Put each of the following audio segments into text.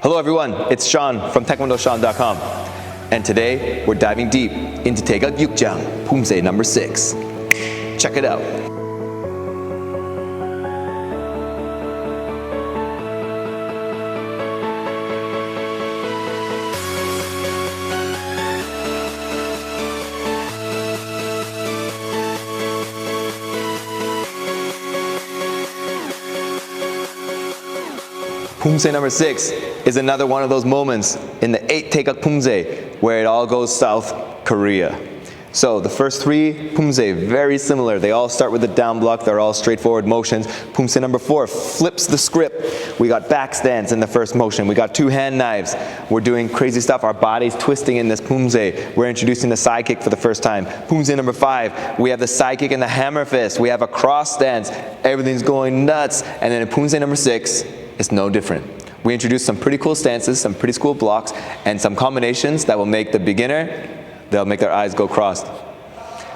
Hello everyone, it's Sean from TaekwondoSean.com, and today we're diving deep into Taeguek Yook Jang, Poomsae number 6. Check it out. Poomsae number 6 is another one of those moments in the 8 Taeguek Poomsae where it all goes South Korea. So the first 3 Poomsae, very similar. They all start with the down block. They're all straightforward motions. Poomsae number 4 flips the script. We got back stands in the first motion. We got 2 hand knives. We're doing crazy stuff. Our body's twisting in this Poomsae. We're introducing the side kick for the first time. Poomsae number 5, we have the side kick and the hammer fist. We have a cross stance. Everything's going nuts. And then in Poomsae number 6, it's no different. We introduce some pretty cool stances, some pretty cool blocks, and some combinations that will make the beginner, they'll make their eyes go crossed.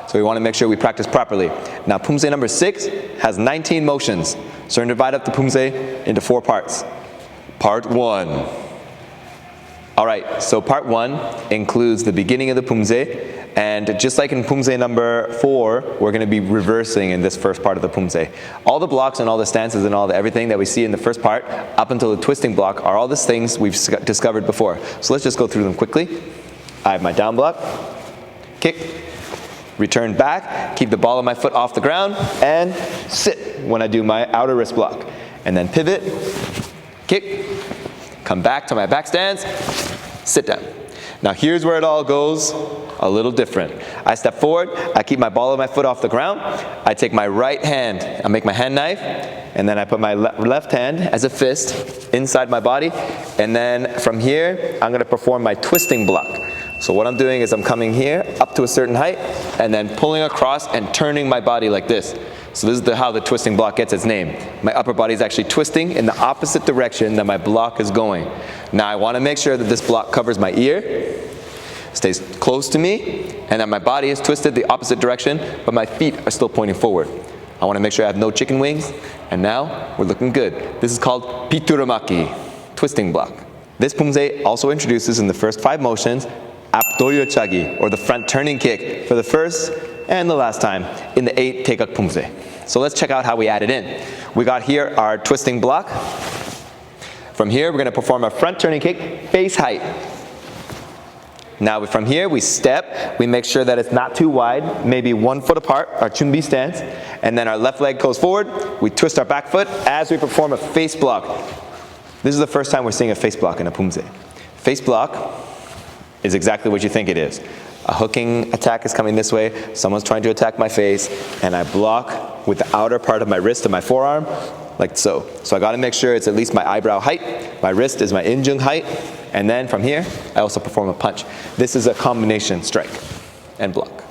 So we want to make sure we practice properly. Now Poomsae number 6 has 19 motions. So we're going to divide up the Poomsae into 4 parts. Part 1. Alright, so part 1 includes the beginning of the Poomsae, and just like in Poomsae number 4, we're going to be reversing in this first part of the Poomsae. All the blocks and all the stances and all the everything that we see in the first part, up until the twisting block, are all these things we've discovered before. So let's just go through them quickly. I have my down block, kick, return back, keep the ball of my foot off the ground, and sit when I do my outer wrist block. And then pivot, kick, come back to my back stance, sit down. Now here's where it all goes a little different. I step forward, I keep my ball of my foot off the ground, I take my right hand, I make my hand knife, and then I put my left hand as a fist inside my body, and then from here, I'm gonna perform my twisting block. So what I'm doing is I'm coming here up to a certain height, and then pulling across and turning my body like this. So this is how the twisting block gets its name. My upper body is actually twisting in the opposite direction that my block is going. Now I want to make sure that this block covers my ear, stays close to me, and that my body is twisted the opposite direction, but my feet are still pointing forward. I want to make sure I have no chicken wings, and now we're looking good. This is called Pituramaki, twisting block. This Poomsae also introduces in the first 5 motions Apdoyochagi, or the front turning kick, for the first and the last time in the 8 Taeguek Poomsae. So let's check out how we add it in. We got here our twisting block. From here, we're going to perform a front turning kick, face height. Now from here, we step. We make sure that it's not too wide, maybe 1 foot apart, our chunbi stance. And then our left leg goes forward. We twist our back foot as we perform a face block. This is the first time we're seeing a face block in a Poomsae. Face block is exactly what you think it is. A hooking attack is coming this way, someone's trying to attack my face, and I block with the outer part of my wrist and my forearm, like so. So I gotta make sure it's at least my eyebrow height, my wrist is my injung height, and then from here, I also perform a punch. This is a combination strike and block.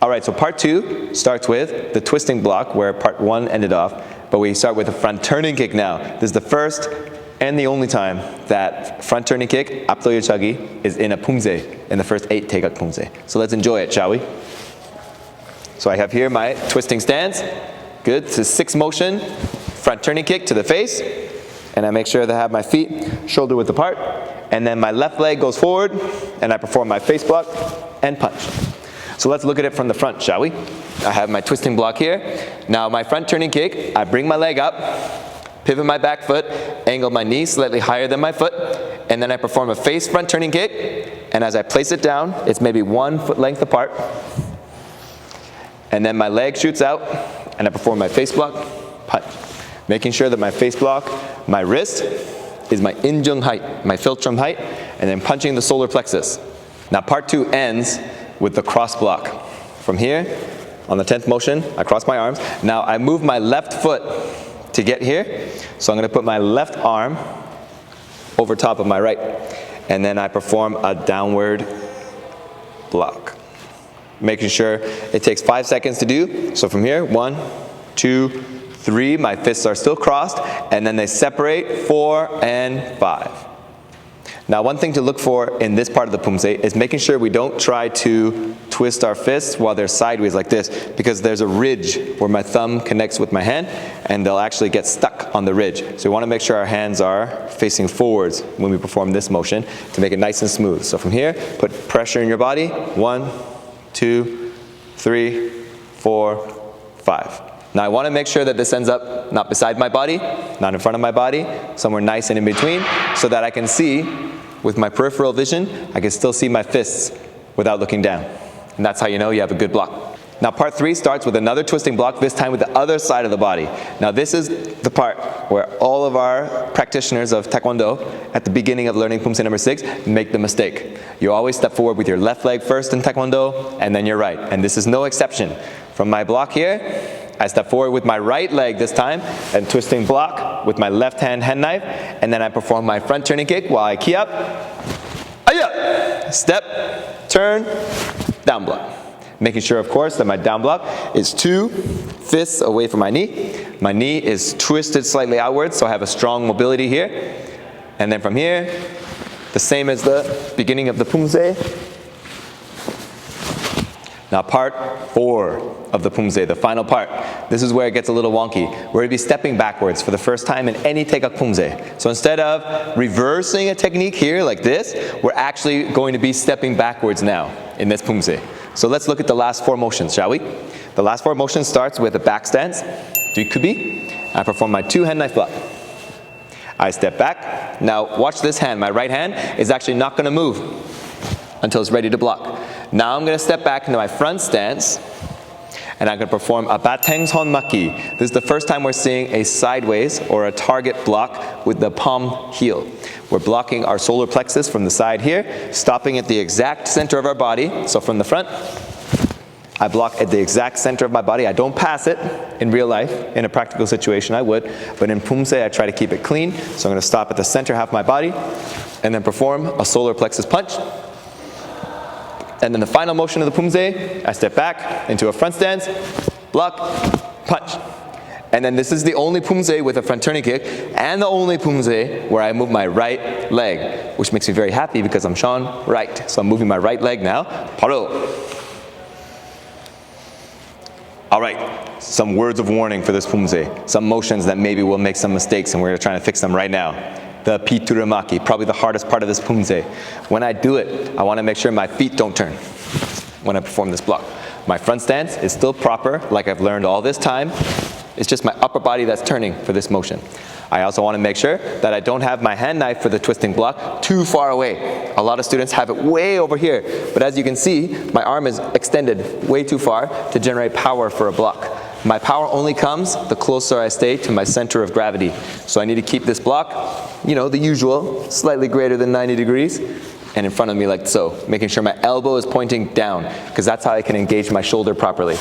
Alright, so part 2 starts with the twisting block where part 1 ended off, but we start with a front turning kick now. This is the first and the only time that front turning kick, Apdoyochagi, is in a Poomsae, in the first 8 Taeguek Poomsae. So let's enjoy it, shall we? So I have here my twisting stance. Good, this is 6 motion, front turning kick to the face, and I make sure that I have my feet shoulder width apart, and then my left leg goes forward, and I perform my face block and punch. So let's look at it from the front, shall we? I have my twisting block here. Now my front turning kick, I bring my leg up, pivot my back foot, angle my knee slightly higher than my foot, and then I perform a face front turning kick, and as I place it down, it's maybe 1 foot length apart, and then my leg shoots out, and I perform my face block, punch. Making sure that my face block, my wrist, is my injung height, my philtrum height, and then punching the solar plexus. Now part 2 ends with the cross block. From here, on the 10th motion, I cross my arms. Now I move my left foot to get here, so I'm going to put my left arm over top of my right, and then I perform a downward block. Making sure it takes 5 seconds to do. So from here, 1, 2, 3, my fists are still crossed, and then they separate, 4 and 5. Now, one thing to look for in this part of the Poomsae is making sure we don't try to twist our fists while they're sideways like this, because there's a ridge where my thumb connects with my hand, and they'll actually get stuck on the ridge. So we want to make sure our hands are facing forwards when we perform this motion to make it nice and smooth. So from here, put pressure in your body. 1, 2, 3, 4, 5. Now I want to make sure that this ends up not beside my body, not in front of my body, somewhere nice and in between, so that I can see with my peripheral vision, I can still see my fists without looking down. And that's how you know you have a good block. Now part 3 starts with another twisting block, this time with the other side of the body. Now this is the part where all of our practitioners of Taekwondo at the beginning of learning Poomsae number 6 make the mistake. You always step forward with your left leg first in Taekwondo, and then your right. And this is no exception. From my block here, I step forward with my right leg this time, and twisting block with my left hand knife, and then I perform my front turning kick while I key up. Aya! Step, turn, down block. Making sure, of course, that my down block is 2 fists away from my knee. My knee is twisted slightly outwards, so I have a strong mobility here. And then from here, the same as the beginning of the Poomsae. Now part 4 of the Poomsae, the final part. This is where it gets a little wonky. We're going to be stepping backwards for the first time in any Taeguek Poomsae. So instead of reversing a technique here like this, we're actually going to be stepping backwards now in this Poomsae. So let's look at the last 4 motions, shall we? The last 4 motions starts with a back stance, Dukubi. I perform my 2 hand knife block. I step back. Now watch this hand. My right hand is actually not going to move until it's ready to block. Now I'm going to step back into my front stance, and I'm going to perform a bateng son maki. This is the first time we're seeing a sideways or a target block with the palm heel. We're blocking our solar plexus from the side here, stopping at the exact center of our body. So from the front, I block at the exact center of my body. I don't pass it in real life. In a practical situation, I would. But in Poomsae, I try to keep it clean. So I'm going to stop at the center half of my body, and then perform a solar plexus punch. And then the final motion of the Poomsae, I step back into a front stance, block, punch. And then this is the only Poomsae with a front turning kick, and the only Poomsae where I move my right leg, which makes me very happy because I'm Sean right. So I'm moving my right leg now. Paro. All right, some words of warning for this Poomsae. Some motions that maybe will make some mistakes, and we're trying to fix them right now. The Pituramaki, probably the hardest part of this Poomsae. When I do it, I want to make sure my feet don't turn when I perform this block. My front stance is still proper, like I've learned all this time. It's just my upper body that's turning for this motion. I also want to make sure that I don't have my hand knife for the twisting block too far away. A lot of students have it way over here, but as you can see, my arm is extended way too far to generate power for a block. My power only comes the closer I stay to my center of gravity. So I need to keep this block, you know, the usual, slightly greater than 90 degrees, and in front of me like so, making sure my elbow is pointing down, because that's how I can engage my shoulder properly.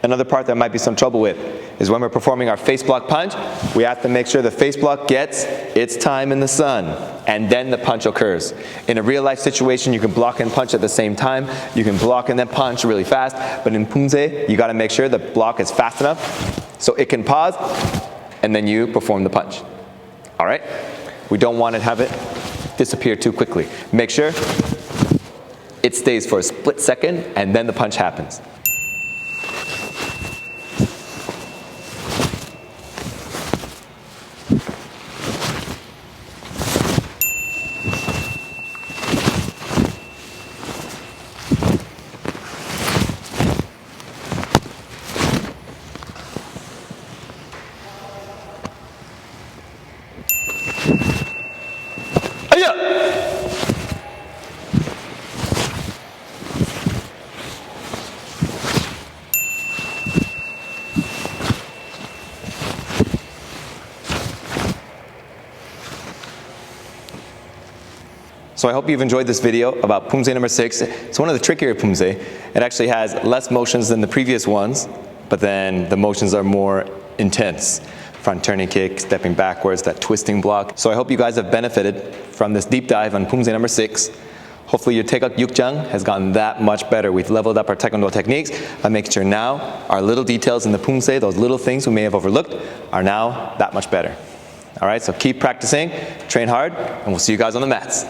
Another part that might be some trouble with is when we're performing our face block punch, we have to make sure the face block gets its time in the sun, and then the punch occurs. In a real life situation, you can block and punch at the same time. You can block and then punch really fast, but in Poomsae, you got to make sure the block is fast enough so it can pause, and then you perform the punch. All right? We don't want to have it disappear too quickly. Make sure it stays for a split second, and then the punch happens. So I hope you've enjoyed this video about Poomsae number 6. It's one of the trickier Poomsae. It actually has less motions than the previous ones, but then the motions are more intense. Front turning kick, stepping backwards, that twisting block. So I hope you guys have benefited from this deep dive on Poomsae number 6. Hopefully your Taeguek Yook Jang has gotten that much better. We've leveled up our Taekwondo techniques by making sure now our little details in the Poomsae, those little things we may have overlooked, are now that much better. All right, so keep practicing, train hard, and we'll see you guys on the mats.